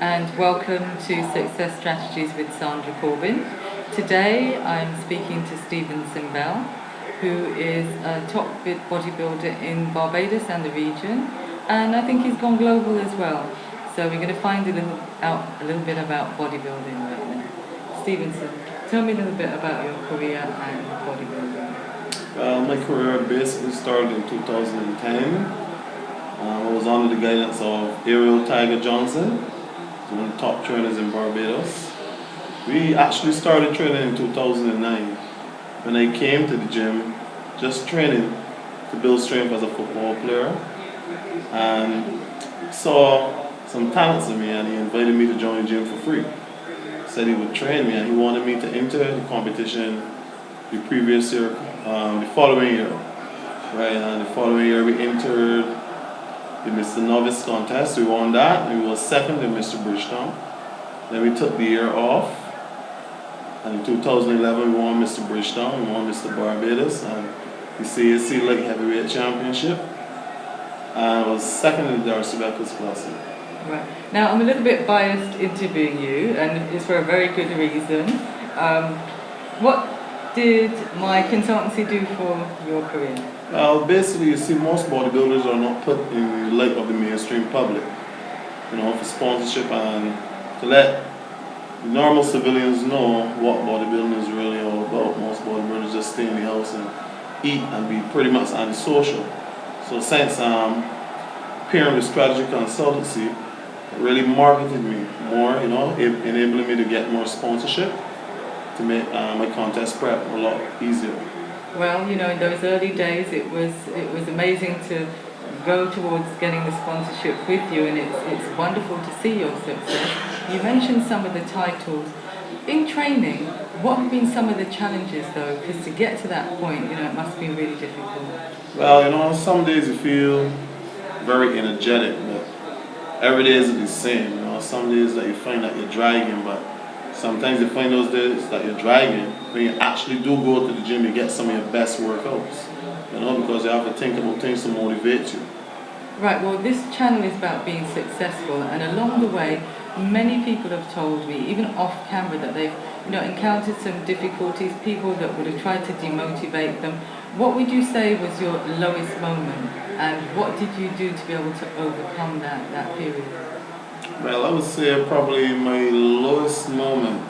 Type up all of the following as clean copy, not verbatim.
and welcome to Success Strategies with Sandra Corbin. Today I'm speaking to Stevenson Bell, who is a top bodybuilder in Barbados and the region, and I think he's gone global as well. So we're going to find out a little bit about bodybuilding right now. Stevenson, tell me a little bit about your career and bodybuilding. Well, my career basically started in 2010. I was under the guidance of Ariel Tiger Johnson, one of the top trainers in Barbados. We actually started training in 2009 when I came to the gym just training to build strength as a football player, and saw some talents in me, and he invited me to join the gym for free. Said he would train me, and he wanted me to enter the competition the previous year, the following year. Right, and the following year we entered the Mr. Novice contest. We won that, and we were second in Mr. Bridgetown. Then we took the year off, and in 2011 we won Mr. Bridgetown, we won Mr. Barbados, and the CAC Light Heavyweight Championship, and I was second in the Darcy Beckers Classic. Right. Now I'm a little bit biased interviewing you, and it's for a very good reason. What did my consultancy do for your career? Well, basically, you see, most bodybuilders are not put in the light of the mainstream public, for sponsorship and to let normal civilians know what bodybuilding is really all about. Most bodybuilders just stay in the house and eat and be pretty much antisocial. So since appearing with strategy consultancy, it really marketed me more, enabling me to get more sponsorship to make my contest prep a lot easier. Well, in those early days, it was amazing to go towards getting the sponsorship with you, and it's wonderful to see your success. You mentioned some of the titles. In training, what have been some of the challenges, though? Because to get to that point, it must be really difficult. Well, some days you feel very energetic, but every day isn't the same. Some days that you find that you're dragging, but sometimes you find those days that you're dragging, when you actually do go to the gym, you get some of your best workouts, because you have to think about things to motivate you. Right, well, this channel is about being successful, and along the way, many people have told me, even off camera, that they've encountered some difficulties, people that would have tried to demotivate them. What would you say was your lowest moment, and what did you do to be able to overcome that period? Well, I would say probably my lowest moment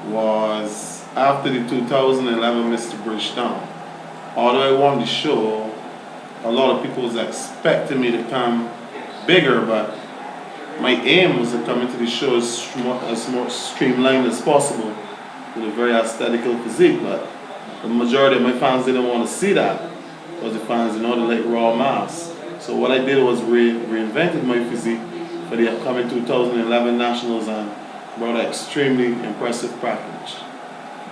was after the 2011 Mr. Bridgetown. Although I won the show, a lot of people was expecting me to come bigger, but my aim was to come into the show as more streamlined as possible with a very aesthetical physique. But the majority of my fans didn't want to see that, because the fans, they like raw mass. So what I did was reinvented my physique for the upcoming 2011 Nationals and brought an extremely impressive package.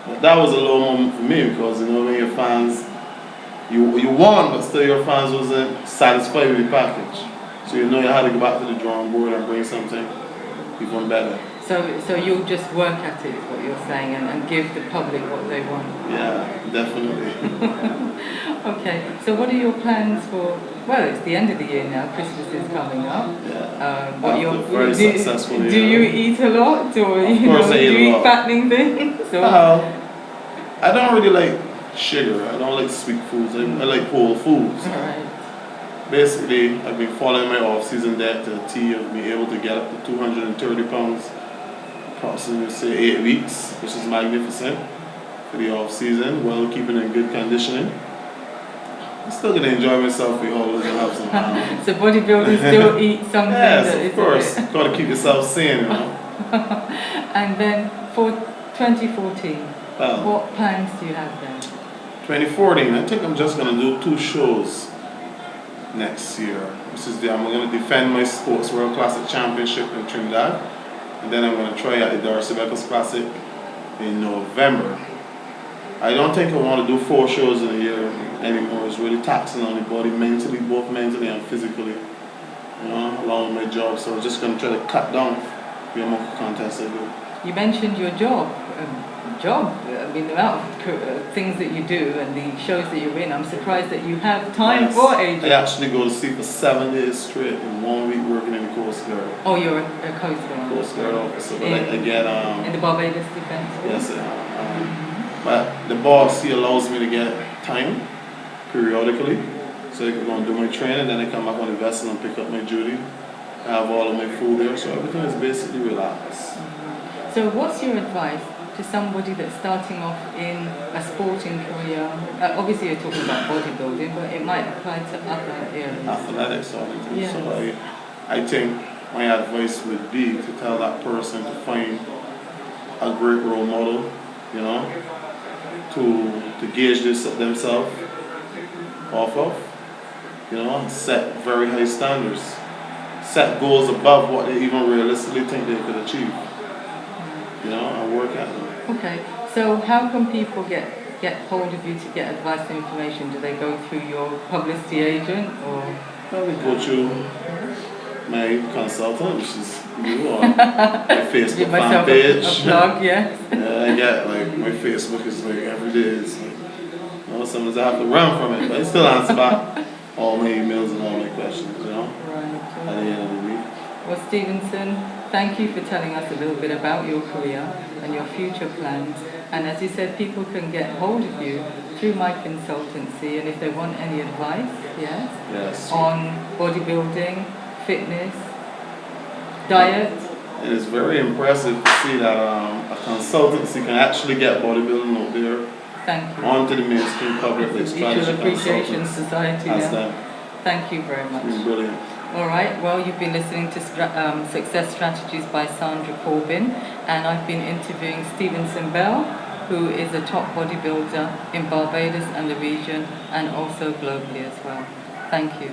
But that was a low moment for me, because when your fans, you won, but still your fans wasn't satisfied with the package. So you had to go back to the drawing board and bring something even better. So you'll just work at it, is what you're saying, and give the public what they want. Yeah, definitely. Okay, so what are your plans for, well, it's the end of the year now, Christmas is coming up. Yeah, What successful year. Do you eat a lot, or of course I eat do you a lot. eat fattening things? I don't really like sugar, I don't like sweet foods, I like whole foods. All right. Basically, I've been following my off-season diet to a T of being able to get up to 230 pounds, approximately say 8 weeks, which is magnificent for the off-season, while keeping in good conditioning. I'm still going to enjoy myself. We always have some fun. So bodybuilders still eat something. Yes, of course. Got to keep yourself sane, And then for 2014, what plans do you have then? 2014, I think I'm just going to do 2 shows next year. I'm going to defend my Sports World Classic Championship in Trinidad, and then I'm going to try at the Darcy Beckers Classic in November. I don't think I want to do 4 shows in a year anymore. It's really taxing on the body mentally, both mentally and physically, along with my job. So I'm just going to try to cut down the amount of contests I do. You mentioned your job. mean, the amount of things that you do and the shows that you're in, I'm surprised that you have time Yes. for agents. I actually go to sea for 7 days straight in 1 week working in the Coast Guard. Oh, you're a Coast Guard. Coast Guard officer, but I get in the Barbados Defense. yes, but the boss, he allows me to get time periodically, so I can go and do my training, then I come back on the vessel and pick up my duty. I have all of my food there, so everything is basically relaxed. So what's your advice to somebody that's starting off in a sporting career? Obviously you're talking about bodybuilding, but it might apply to other areas. Athletics, all the things. Yes. So I think my advice would be to tell that person to find a great role model, you know, to gauge themselves off of, you know, and set very high standards. Set goals above what they even realistically think they could achieve, you know, and work at them. Okay, so how can people get hold of you to get advice and information? Do they go through your publicity agent or? Well, they go through my consultant, which is you, or my Facebook fan page. A plug, yes. Yeah, I get like my Facebook is like every day. It's like, you know, sometimes I have to run from it, but I still answer back all my emails and all my questions, you know. Right. At the end of the week. Well, Stevenson, thank you for telling us a little bit about your career and your future plans. And as you said, people can get hold of you through my consultancy, and if they want any advice, yes, on bodybuilding, fitness, diet. It is very impressive to see that a consultancy can actually get bodybuilding out there. Thank you. Onto the mainstream public. Mutual Appreciation Society. Thank you very much. It's brilliant. All right, well, you've been listening to Success Strategies by Sandra Corbin, and I've been interviewing Stevenson Bell, who is a top bodybuilder in Barbados and the region, and also globally as well. Thank you.